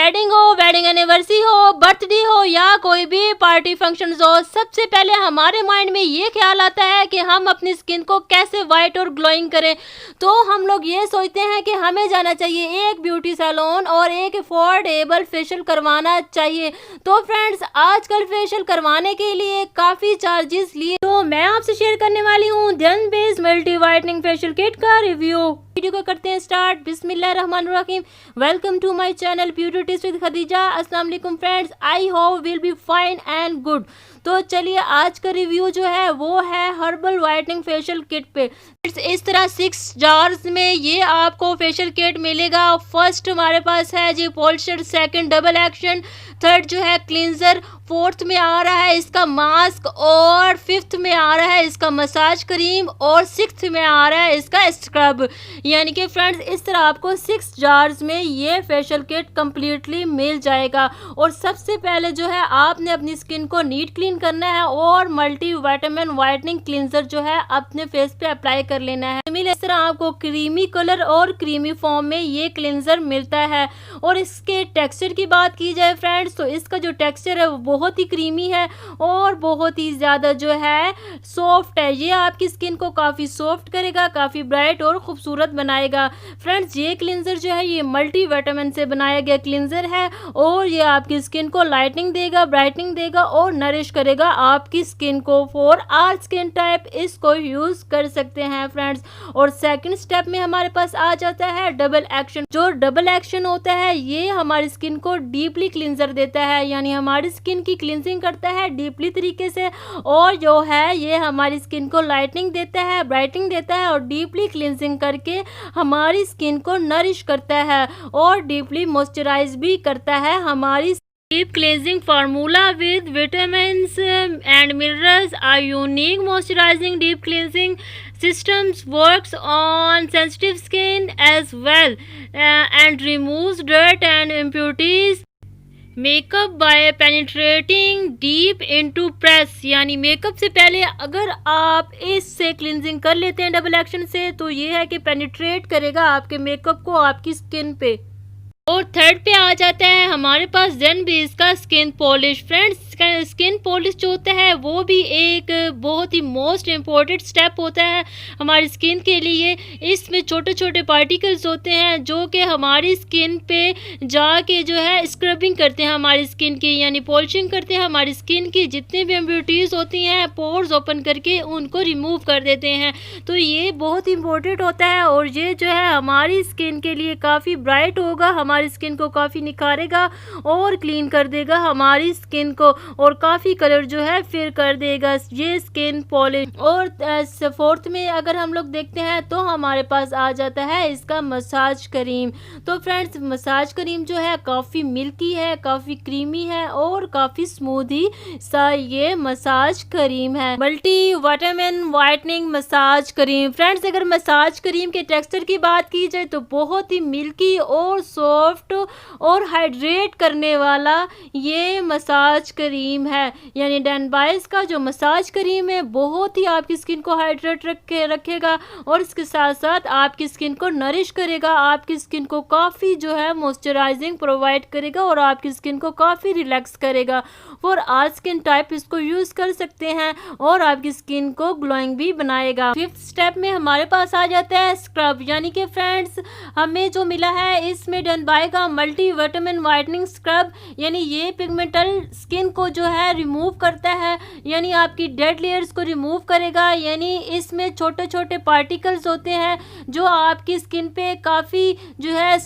Wedding हो, wedding anniversary हो, birthday हो या कोई भी पार्टी फंक्शन हो, सबसे पहले हमारे माइंड में ये ख्याल आता है कि हम अपनी स्किन को कैसे वाइट और ग्लोइंग करें। तो हम लोग ये सोचते हैं कि हमें जाना चाहिए एक ब्यूटी सैलून और एक अफोर्डेबल फेशियल करवाना चाहिए। तो फ्रेंड्स, आजकल फेशियल करवाने के लिए काफ़ी चार्जेस लिए, तो मैं आपसे शेयर करने वाली हूँ done base multi whitening facial kit का रिव्यू। वीडियो को करते हैं स्टार्ट। बिस्मिल्लाहिर्रहमानिर्रहीम। Welcome to my channel beauty tips with Khadija. अस्सलाम वालेकुम friends, I hope will be fine and good. तो चलिए, आज का रिव्यू जो है वो है हर्बल वाइटनिंग फेशियल किट पे। इस तरह 6 जार्स में ये आपको फेशियल किट मिलेगा। फर्स्ट हमारे पास है जी polisher, second double action, third जो है क्लींजर, फोर्थ में आ रहा है इसका मास्क और फिफ्थ में आ रहा है इसका मसाज क्रीम और सिक्स्थ में आ रहा है इसका स्क्रब। यानी कि फ्रेंड्स, इस तरह आपको 6 जार्स में ये फेशियल किट कम्प्लीटली मिल जाएगा। और सबसे पहले जो है आपने अपनी स्किन को नीट क्लीन करना है और मल्टी विटामिन वाइटनिंग क्लींजर जो है अपने फेस पे अप्लाई कर लेना है। इस तरह आपको क्रीमी कलर और क्रीमी फॉर्म में ये क्लींजर मिलता है। और इसके टेक्सचर की बात की जाए फ्रेंड्स, तो इसका जो टेक्सचर है वो बहुत ही क्रीमी है और बहुत ही ज़्यादा जो है सॉफ्ट है। ये आपकी स्किन को काफ़ी सॉफ्ट करेगा, काफ़ी ब्राइट और खूबसूरत बनाएगा। फ्रेंड्स, ये क्लींजर जो है ये मल्टी विटामिन से बनाया गया क्लींजर है और ये आपकी स्किन को लाइटनिंग देगा, ब्राइटनिंग देगा और नरिश करेगा आपकी स्किन को। फॉर ऑल स्किन टाइप इसको यूज़ कर सकते हैं फ्रेंड्स। और सेकंड स्टेप में हमारे पास आ जाता है डबल एक्शन। जो डबल एक्शन होता है ये हमारी स्किन को डीपली क्लींजर देता है, यानी हमारी स्किन की क्लींजिंग करता है डीपली तरीके से। और जो है ये हमारी स्किन को लाइटनिंग देता है, ब्राइटनिंग देता है और डीपली क्लींजिंग करके हमारी स्किन को नरिश करता है और डीपली मॉइस्चराइज भी करता है। हमारी Deep cleansing formula with vitamins and minerals, a unique moisturizing deep cleansing systems works on sensitive skin as well and removes dirt and impurities. Makeup bye penetrating deep into press, यानी makeup से पहले अगर आप इससे cleansing कर लेते हैं double action से, तो ये है कि पेनिट्रेट करेगा आपके मेकअप को आपकी स्किन पे। और थर्ड पे आ जाता है हमारे पास जन बेस का skin polish. Friends, skin polish जो होता है वो भी एक बहुत ही मोस्ट इम्पोर्टेंट स्टेप होता है हमारी स्किन के लिए। इसमें छोटे छोटे पार्टिकल्स होते हैं जो कि हमारी स्किन पे जाके जो है स्क्रबिंग करते हैं हमारी स्किन की, यानी पॉलिशिंग करते हैं हमारी स्किन की। जितनी भी इम्प्योरिटीज़ होती हैं पोर्स ओपन करके उनको रिमूव कर देते हैं। तो ये बहुत इंपॉर्टेंट होता है और ये जो है हमारी स्किन के लिए काफ़ी ब्राइट होगा, हमारी स्किन को काफ़ी निखारेगा और क्लीन कर देगा हमारी स्किन को और काफ़ी कलर जो है फिर कर देगा ये स्किन पॉलिश। और फोर्थ में अगर हम लोग देखते हैं तो हमारे पास आ जाता है इसका मसाज क्रीम। तो फ्रेंड्स, मसाज क्रीम जो है काफ़ी मिल्की है, काफ़ी क्रीमी है और काफ़ी स्मूदी सा ये मसाज क्रीम है। Multi vitamin whitening massage cream. Friends, अगर मसाज क्रीम के टेक्सचर की बात की जाए तो बहुत ही मिल्की और सॉफ्ट और हाइड्रेट करने वाला ये मसाज क्रीम है। यानी डन बाइस का जो मसाज क्रीम है बहुत ही आपकी स्किन को हाइड्रेट रखेगा और इसके साथ साथ आपकी स्किन को नरिश करेगा, आपकी स्किन को काफ़ी जो है मॉइस्चराइजिंग प्रोवाइड करेगा और आपकी स्किन को काफ़ी रिलैक्स करेगा। फॉर ऑल स्किन टाइप इसको यूज़ कर सकते हैं और आपकी स्किन को ग्लोइंग भी बनाएगा। फिफ्थ स्टेप में हमारे पास आ जाता है स्क्रब। यानी कि फ्रेंड्स, हमें जो मिला है इसमें डन बाय का मल्टी विटामिन वाइटनिंग स्क्रब, यानी ये पिगमेंटल स्किन को जो है रिमूव करता है, यानी आपकी डेड लेयर्स को रिमूव करेगा। यानी इसमें छोटे छोटे पार्टिकल्स होते हैं जो आपकी स्किन पे काफ़ी जो है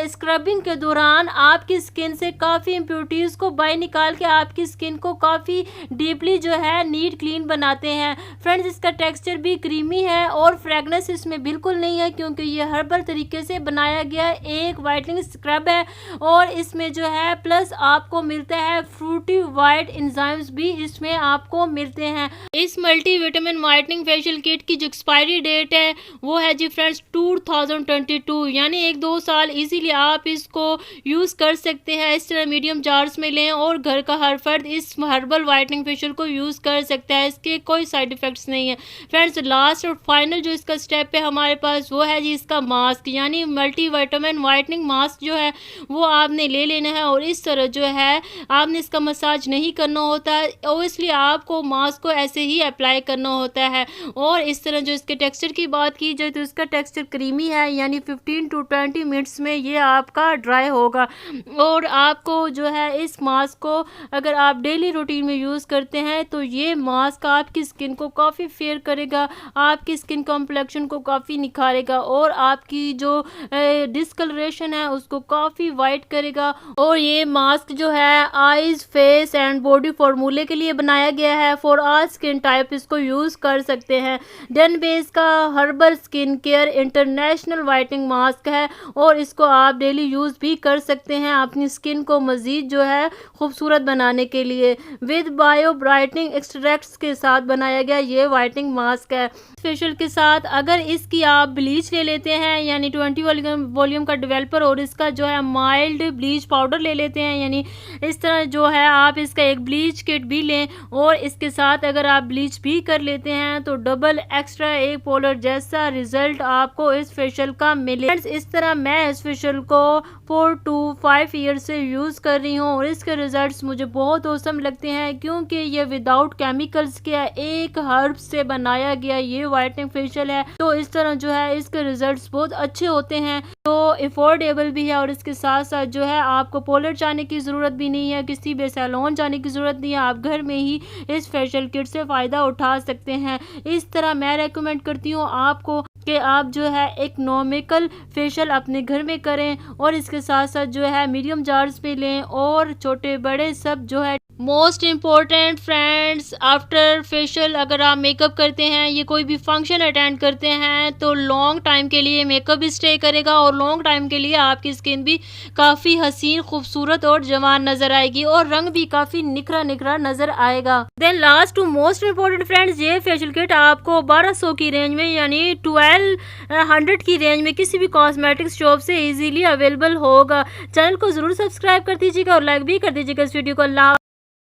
स्क्रबिंग के दौरान आपकी स्किन से काफ़ी इम्प्योरिटीज़ को बाहर निकाल के आपकी स्किन को काफ़ी डीपली जो है नीट क्लीन बनाते हैं। फ्रेंड्स, इसका टेक्सचर भी क्रीमी है और फ्रेगनेंस इसमें बिल्कुल नहीं है क्योंकि ये हर्बल तरीके से बनाया गया एक वाइटनिंग स्क्रब है। और इसमें जो है प्लस आपको मिलता है फ्रूटी वाइट पेप्टाइड एंजाइम्स भी इसमें आपको मिलते हैं। इस मल्टीविटामिन व्हाइटनिंग फेशियल किट की जो एक्सपायरी डेट है वो है जी फ्रेंड्स 2022, यानी 1-2 साल इजीली आप इसको यूज़ कर सकते हैं। इस तरह मीडियम जार्स में लें और घर का हर फर्द इस हर्बल व्हाइटनिंग फेशियल को यूज़ कर सकता है। इसके कोई साइड इफ़ेक्ट्स नहीं है। फ्रेंड्स लास्ट और फाइनल जो इसका स्टेप है हमारे पास वो है जी इसका मास्क, यानी मल्टीविटामिन व्हाइटनिंग मास्क जो है वो आपने ले लेना है और इस तरह जो है आपने इसका मसाज नहीं करना होता है, ओबियसली आपको मास्क को ऐसे ही अप्लाई करना होता है। और इस तरह जो इसके टेक्सचर की बात की जाए तो इसका टेक्सचर क्रीमी है, यानी 15 to 20 मिनट्स में ये आपका ड्राई होगा। और आपको जो है इस मास्क को अगर आप डेली रूटीन में यूज़ करते हैं तो ये मास्क आपकी स्किन को काफ़ी फेयर करेगा, आपकी स्किन कॉम्प्लेक्शन को काफ़ी निखारेगा और आपकी जो डिस्कलरेशन है उसको काफ़ी वाइट करेगा। और ये मास्क जो है आईज, फेस एंड बॉडी फॉर्मूले के लिए बनाया गया है। फॉर ऑल स्किन टाइप इसको यूज़ कर सकते हैं। डन बेस का herbal skin care international whitening mask है और इसको आप डेली यूज़ भी कर सकते हैं अपनी स्किन को मज़ीद जो है खूबसूरत बनाने के लिए। विद बायो ब्राइटनिंग एक्सट्रैक्ट्स के साथ बनाया गया ये वाइटनिंग मास्क है। फेशियल के साथ अगर इसकी आप ब्लीच ले लेते हैं यानी 20 वॉल्यूम का डेवलपर और इसका जो है माइल्ड ब्लीच पाउडर ले लेते हैं, यानी इस तरह जो है आप इसका एक ब्लीच किट भी लें और इसके साथ अगर आप ब्लीच भी कर लेते हैं तो डबल एक्स्ट्रा एक पोलर जैसा रिजल्ट आपको इस फेशियल का मिले। इस तरह मैं इस फेशियल को 4 to 5 ईयर से यूज़ कर रही हूँ और इसके रिजल्ट्स मुझे बहुत औसम लगते हैं क्योंकि ये विदाउट केमिकल्स के एक हर्ब से बनाया गया ये वाइटनिंग फेशियल है। तो इस तरह जो है इसके रिजल्ट्स बहुत अच्छे होते हैं, तो अफोर्डेबल भी है और इसके साथ साथ जो है आपको पोलर जाने की ज़रूरत भी नहीं है, किसी भी सैलून जाने की ज़रूरत नहीं है, आप घर में ही इस फेशियल किट से फ़ायदा उठा सकते हैं। इस तरह मैं रेकमेंड करती हूँ आपको कि आप जो है इकोनॉमिकल फेशियल अपने घर में करें और इसके साथ साथ जो है मीडियम जार्स में लें और छोटे बड़े सब जो है। Most important friends, after facial अगर आप मेकअप करते हैं, ये कोई भी फंक्शन अटेंड करते हैं तो लॉन्ग टाइम के लिए मेकअप भी स्टे करेगा और लॉन्ग टाइम के लिए आपकी स्किन भी काफ़ी हसीन, खूबसूरत और जवान नज़र आएगी और रंग भी काफ़ी निखरा निखरा नज़र आएगा। Then last two most important friends, ये फेशियल किट आपको 1200 की रेंज में यानी 1200 की रेंज में किसी भी कॉस्मेटिक्स शॉप से इजीली अवेलेबल होगा। चैनल को ज़रूर सब्सक्राइब कर दीजिएगा और लाइक भी कर दीजिएगा इस वीडियो को।